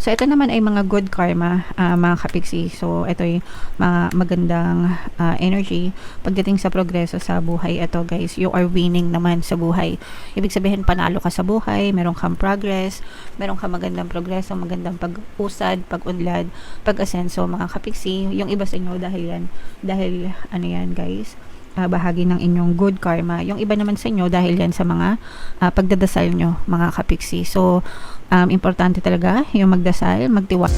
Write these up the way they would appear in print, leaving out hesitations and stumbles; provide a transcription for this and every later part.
So, ito naman ay mga good karma, mga kapiksi. So, ito ay mga magandang energy. Pagdating sa progreso sa buhay, ito guys, you are winning naman sa buhay. Ibig sabihin, panalo ka sa buhay, meron kang progress, meron kang magandang progreso, magandang pag-usad, pag-unlad, pag-asenso, mga kapiksi. Yung iba sa inyo, dahil ano yan guys, bahagi ng inyong good karma. Yung iba naman sa inyo dahil yan sa mga pagdadasal nyo, mga kapiksi. So, importante talaga yung magdasal, magtiwala.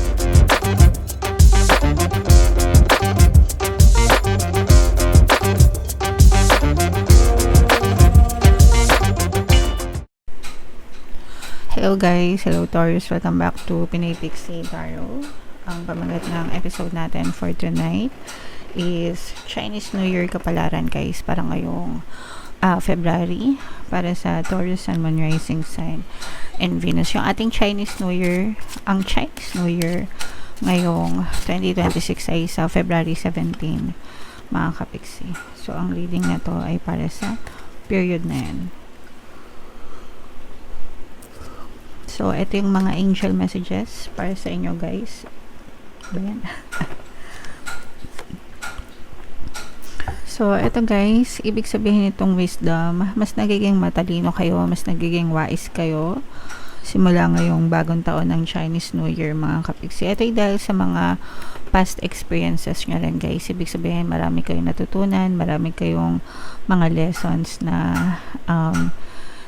Hello guys, hello Taurus, welcome back to Pinay Pixie Tarot. Ang pamagat ng episode natin for tonight is Chinese New Year kapalaran guys, para ngayong February, para sa Taurus Sun, Moon, Rising Sign and Venus. Yung ating Chinese New Year, ang Chinese New Year ngayong 2026 ay sa February 17, mga kapiksi. So ang reading na to ay para sa period na yan. So ito yung mga angel messages para sa inyo guys. Ayan. So, ito guys, ibig sabihin itong wisdom, mas nagiging matalino kayo, mas nagiging wise kayo simula ngayong bagong taon ng Chinese New Year, mga kapiksi. Ito ay dahil sa mga past experiences nyo rin guys. Ibig sabihin, marami kayong natutunan, marami kayong mga lessons na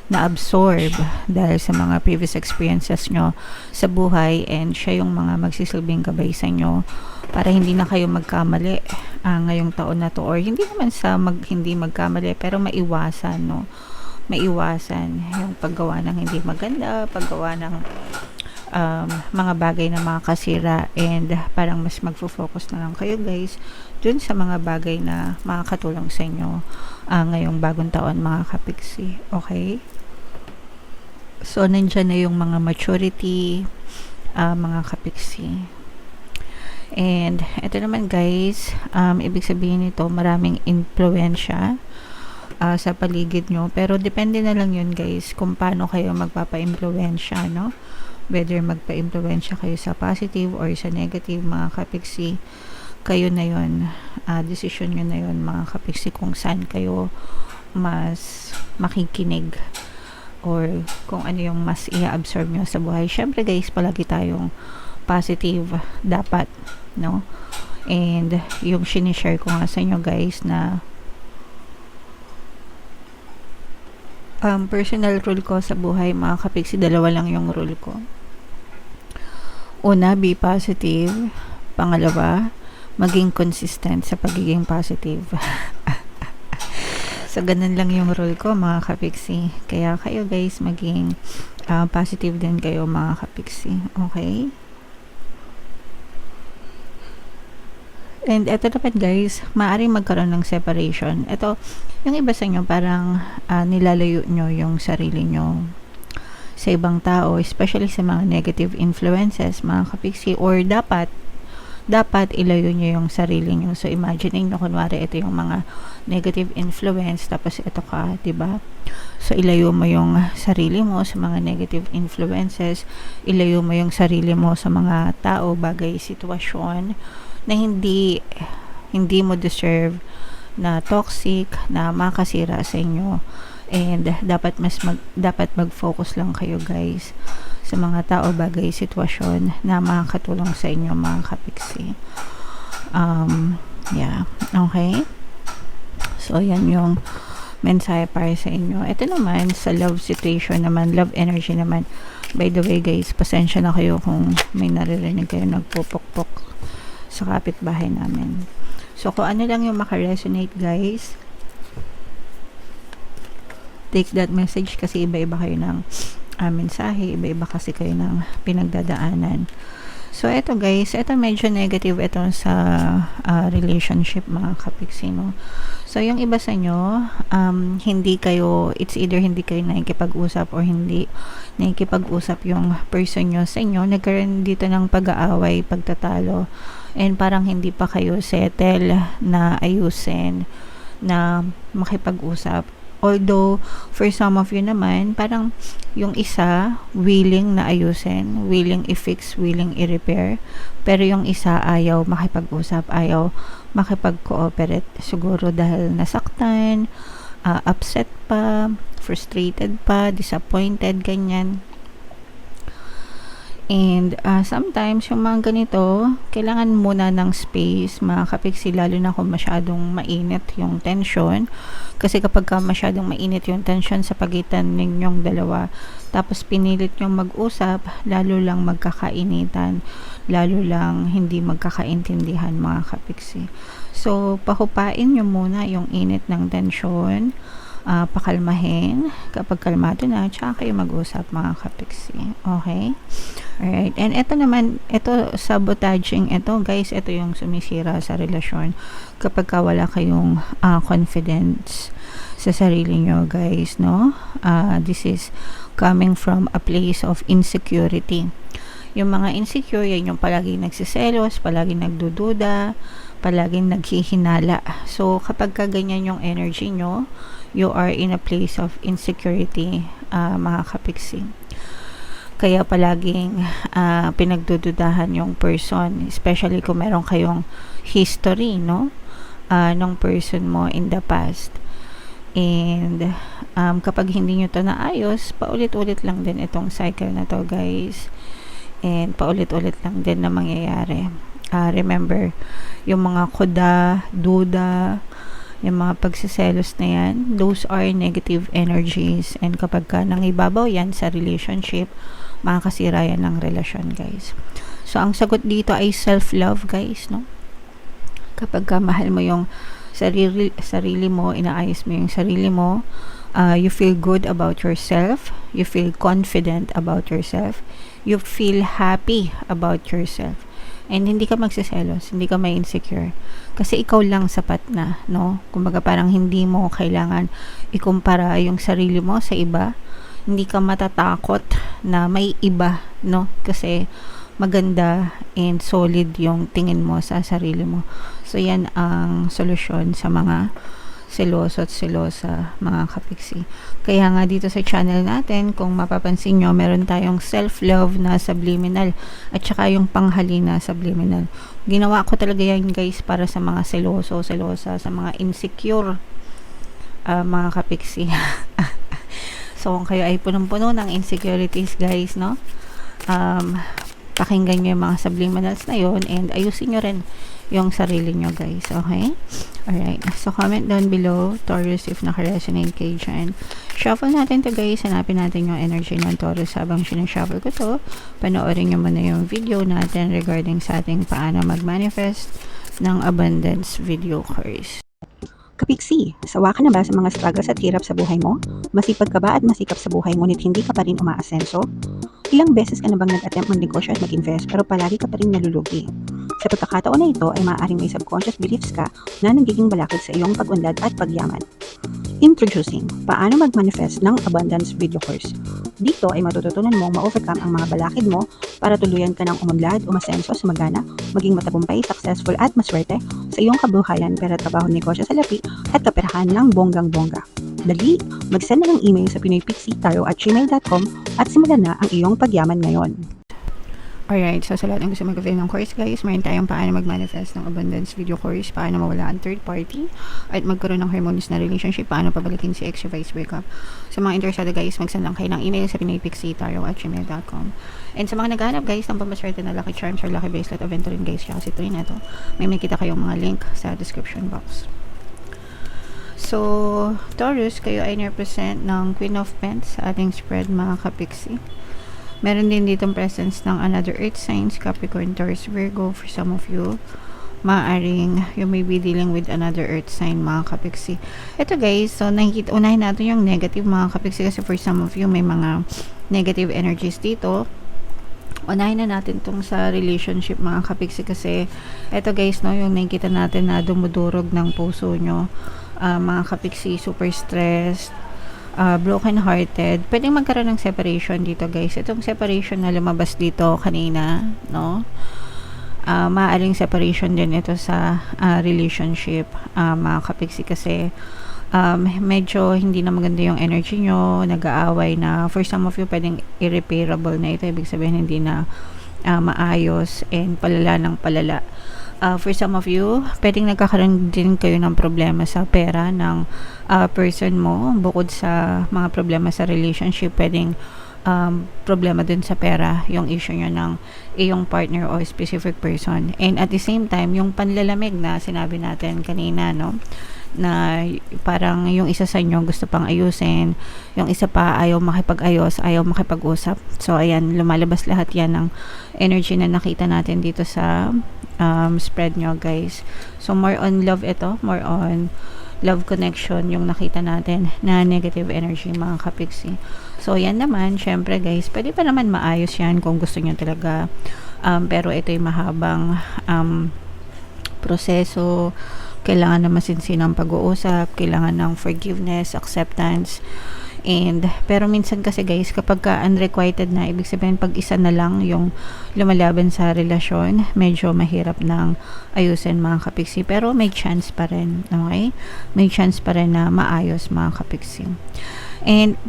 na-absorb dahil sa mga previous experiences nyo sa buhay, and siya yung mga magsisilbing gabay sa inyo para hindi na kayo magkamali ngayong taon na to, or hindi naman sa hindi magkamali, pero maiwasan, no? Maiwasan yung paggawa ng hindi maganda, paggawa ng mga bagay na makakasira, and parang mas magfo-focus na lang kayo guys dun sa mga bagay na makakatulong sa inyo ngayong bagong taon, mga kapiksi. Okay? So, nandyan na yung mga maturity, mga kapiksi. And, ito naman guys, ibig sabihin nito, maraming influensya sa paligid nyo. Pero, depende na lang yun guys, kung paano kayo magpapa-influensya, no? Whether magpa-influensya kayo sa positive or sa negative, mga kapiksi, kayo na yun. Decision nyo na yun, mga kapiksi, kung saan kayo mas makikinig, or kung ano yung mas i-absorb nyo sa buhay. Syempre guys, palagi tayong positive dapat, no? And yung sinishare ko nga sa inyo guys na personal rule ko sa buhay, mga kapiksi, dalawa lang yung rule ko. Una, be positive. Pangalawa, maging consistent sa pagiging positive. So, ganun lang yung rule ko, mga kapiksi. Kaya kayo guys, maging positive din kayo, mga kapiksi. Okay? And eto naman guys, maaaring magkaroon ng separation. Ito, yung iba sa inyo, parang nilalayo nyo yung sarili nyo sa ibang tao, especially sa mga negative influences, mga kapiksi, or dapat ilayo nyo yung sarili nyo. So, imagine nyo, kunwari, ito yung mga negative influence, tapos ito ka, diba? So, ilayo mo yung sarili mo sa mga negative influences, ilayo mo yung sarili mo sa mga tao, bagay, sitwasyon, na hindi mo deserve, na toxic, na makasira sa inyo. And, dapat mag-focus lang kayo, guys, sa mga tao, bagay, sitwasyon na makakatulong sa inyo, mga kapiksi. Yeah. Okay? So, yan yung mensahe para sa inyo. Ito naman, sa love situation naman, love energy naman. By the way, guys, pasensya na kayo kung may naririnig kayo nagpupukpok sa kapitbahay namin. So, kung ano lang yung makaresonate, guys, take that message, kasi iba-iba kayo ng mensahe, iba-iba kasi kayo ng pinagdadaanan. So, eto guys, eto medyo negative ito sa relationship, mga kapiksi, no? So, yung iba sa inyo, it's either hindi kayo nakikipag-usap or hindi nakikipag-usap yung person nyo sa inyo. Nagkaroon dito ng pag-aaway, pagtatalo, and parang hindi pa kayo settle na ayusin, na makipag-usap Although, for some of you naman, parang yung isa, willing na ayusin, willing i-fix, willing i-repair. Pero yung isa, ayaw makipag-usap, ayaw makipag-cooperate. Siguro dahil nasaktan, upset pa, frustrated pa, disappointed, ganyan. And sometimes, yung mga ganito, kailangan muna ng space, mga kapiksi, lalo na kung masyadong mainit yung tension. Kasi kapag masyadong mainit yung tension sa pagitan ninyong dalawa, tapos pinilit nyong mag-usap, lalo lang magkakainitan, lalo lang hindi magkakaintindihan, mga kapiksi. So, pahupain nyo muna yung init ng tension, pakalmahin. Kapag kalmado na, tsaka kayo mag-usap, mga kapiksi. Okay? Alright. And ito naman, ito sabotaging, ito guys, ito yung sumisira sa relasyon kapag wala kayong confidence sa sarili nyo, guys, no? This is coming from a place of insecurity. Yung mga insecure, yan yung palaging nagsiselos, palaging nagdududa, palaging naghihinala. So, kapag ganyan yung energy nyo, you are in a place of insecurity, mga kapiksi. Kaya palaging pinagdududahan yung person, especially kung meron kayong history, no? Ng person mo in the past. And kapag hindi nyo to naayos, paulit-ulit lang din itong cycle na to, guys. And paulit-ulit lang din na mangyayari. Remember, yung mga kuda, duda, yung mga pagsiselos na yan, those are negative energies. And kapag nangibabaw yan sa relationship, makakasira yan ng relasyon, guys. So, ang sagot dito ay self-love, guys, no? Kapag mahal mo yung sarili mo, inaayos mo yung sarili mo, you feel good about yourself, you feel confident about yourself, you feel happy about yourself, and hindi ka magsiselos, hindi ka may insecure, kasi ikaw lang sapat na, no? Kumbaga parang hindi mo kailangan ikumpara yung sarili mo sa iba, hindi ka matatakot na may iba, no? Kasi maganda and solid yung tingin mo sa sarili mo. So, yan ang solusyon sa mga seloso at selosa, mga kapiksi. Kaya nga dito sa channel natin, kung mapapansin nyo, meron tayong self-love na subliminal at saka yung panghalina subliminal. Ginawa ko talaga yan, guys, para sa mga seloso, selosa, sa mga insecure, mga kapiksi. So, kung kayo ay punong-puno ng insecurities, guys, no? Pakinggan nyo yung mga subliminals na yun and ayusin nyo rin yung sarili nyo, guys. Okay? Alright. So, comment down below, Taurus, if naka-resonate kayo dyan. Shuffle natin to, guys. Hanapin natin yung energy ng Taurus. Habang sinashuffle ko to, panoorin nyo muna yung video natin regarding sa ating paano mag-manifest ng abundance video course. Kapiksi, sawa ka na ba sa mga struggles at hirap sa buhay mo? Masipag ka ba at masikap sa buhay ngunit hindi ka pa rin umaasenso? Ilang beses ka na bang nag-attempt magnegosyo at mag-invest pero palagi ka pa rin nalulugi? Sa pagkakataon na ito ay maaaring may subconscious beliefs ka na nagiging balakid sa iyong pag-unlad at pagyaman. Introducing, paano mag-manifest ng abundance video course. Dito ay matututunan mong ma-overcome ang mga balakid mo para tuluyan ka ng umunlad, umasenso, sumagana, maging matagumpay, successful at maswerte sa iyong kabuhayan, pera, trabaho, negosyo sa lapi at kaperahan ng bonggang-bongga. Dali, mag-send na ng email sa pinoypixie@gmail.com at simulan na ang iyong pagyaman ngayon. Alright, so sa lahat ng gusto mag-avail ng course, guys, mayroon tayong paano mag-manifest ng abundance video course, paano mawala ang third party, at magkaroon ng harmonious na relationship, paano pabalikin si ex vice breakup. Sa mga interesado, guys, mag-send lang kayo ng email sa pinoypixie@gmail.com. And sa mga naghahanap, guys, ng pamaswerte na lucky charms or lucky bracelet, aventurin, guys, siya kasi ito rin ito. May makita kayong mga link sa description box. So, Taurus, kayo ay represent ng Queen of Pentacles sa ating spread, mga kapiksi. Meron din ditong presence ng another earth signs, Capricorn, Taurus, Virgo. For some of you, maaaring you may be dealing with another earth sign, mga kapiksi. Ito, guys, so nakikita, unahin natin yung negative, mga kapiksi, kasi for some of you may mga negative energies dito. Unahin na natin tong sa relationship, mga kapiksi, kasi ito, guys, no, yung nakikita natin na dumudurog ng puso nyo, mga kapiksi, super stressed, broken hearted. Pwedeng magkaroon ng separation dito, guys. Itong separation na lumabas dito kanina, no? Maaaring separation din ito sa relationship, mga kapiksi, kasi medyo hindi na maganda yung energy nyo, nag-aaway na. For some of you, pwedeng irreparable na ito. Ibig sabihin, hindi na maayos and palala ng palala. For some of you, pwedeng nagkakaroon din kayo ng problema sa pera ng person mo. Bukod sa mga problema sa relationship, pwedeng problema dun sa pera, yung issue nyo ng iyong partner o specific person. And at the same time, yung panlalamig na sinabi natin kanina, no? Na parang yung isa sa inyo gusto pang ayusin, yung isa pa ayaw makipag-ayos, ayaw makipag-usap. So ayan, lumalabas lahat yan ng energy na nakita natin dito sa spread nyo, guys. So more on love ito, more on love connection yung nakita natin na negative energy, mga kapiksi. So yan naman, syempre guys, pwede pa naman maayos yan kung gusto nyo talaga, pero ito yung mahabang proseso. Kailangan na masinsinang pag-uusap, kailangan ng forgiveness, acceptance, and pero minsan kasi guys, kapag ka unrequited na, ibig sabihin pag isa na lang yung lumalaban sa relasyon, medyo mahirap nang ayusin, mga kapiksi, pero may chance pa rin, okay? May chance pa rin na maayos, mga kapiksi. And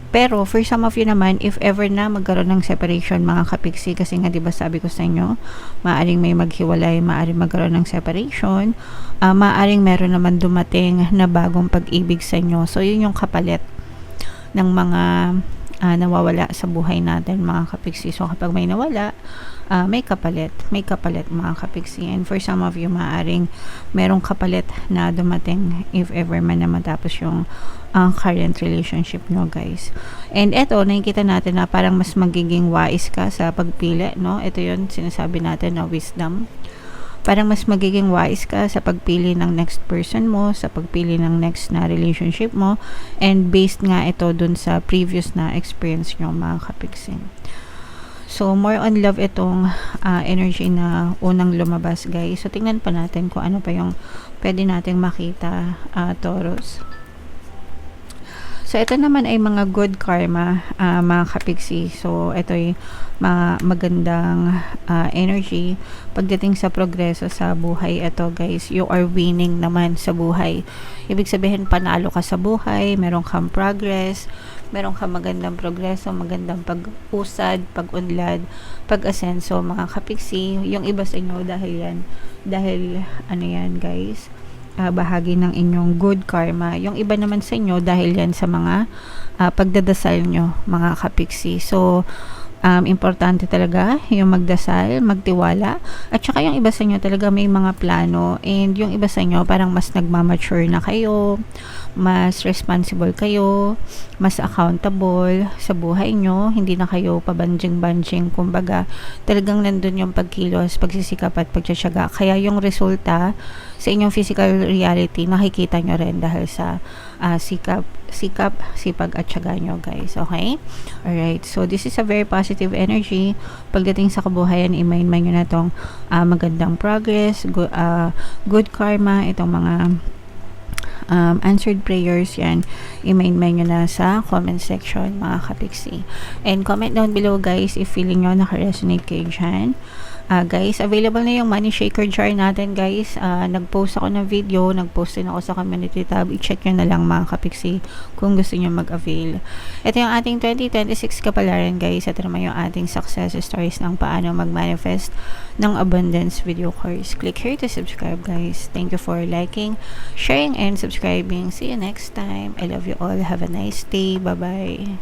pero for some of you naman, if ever na magkaroon ng separation, mga kapiksi, kasi nga 'di ba sabi ko sa inyo, maaring may maghiwalay, maaring magkaroon ng separation, maaring meron naman dumating na bagong pag-ibig sa inyo. So yun yung kapalit ng mga nawawala sa buhay natin, mga kapiksi. So kapag may nawala, may kapalit, mga kapiksi. And for some of you, maaring merong kapalit na dumating if ever man na matapos yung current relationship nyo, guys. And eto, nakikita natin na parang mas magiging wise ka sa pagpili, no? Ito yun, sinasabi natin na wisdom. Parang mas magiging wise ka sa pagpili ng next person mo, sa pagpili ng next na relationship mo, and based nga ito dun sa previous na experience nyo, mga kapiksi. So, more on love itong energy na unang lumabas, guys. So, tingnan pa natin kung ano pa yung pwede nating makita, Taurus. So, ito naman ay mga good karma, mga kapiksi. So, ito ay magandang energy pagdating sa progreso sa buhay. Ito, guys, you are winning naman sa buhay. Ibig sabihin, panalo ka sa buhay, meron kang progress, meron kang magandang progreso, magandang pag-usad, pag-unlad, pag-asenso, mga kapiksi. Yung iba sa inyo, dahil ano yan, guys, bahagi ng inyong good karma. Yung iba naman sa inyo, dahil yan sa mga pagdadasal nyo, mga kapiksi. So, importante talaga yung magdasal, magtiwala, at saka yung iba sa inyo talaga may mga plano, and yung iba sa inyo parang mas nagmamature na kayo, mas responsible kayo, mas accountable sa buhay nyo, hindi na kayo pabanjing-banjing, kumbaga talagang nandun yung pagkilos, pagsisikap at pagtsatsaga, kaya yung resulta sa inyong physical reality nakikita nyo rin dahil sa sikap, sipag at tiyaga nyo, guys. Okay? Alright. So, this is a very positive energy. Pagdating sa kabuhayan, i-mind nyo na itong magandang progress, good karma, itong mga answered prayers, yan, i-mind nyo na sa comment section, mga kapiksi. And comment down below, guys, if feeling nyo naka-resonate kayo dyan. Guys, available na yung money shaker jar natin, guys. Nag-post ako ng video, nag-post din ako sa community tab. I-check nyo na lang, mga kapiksi, kung gusto nyo mag-avail. Ito yung ating 2026 kapalaran, guys. Ito naman yung ating success stories ng paano mag-manifest ng abundance video course. Click here to subscribe, guys. Thank you for liking, sharing, and subscribing. See you next time. I love you all. Have a nice day. Bye-bye.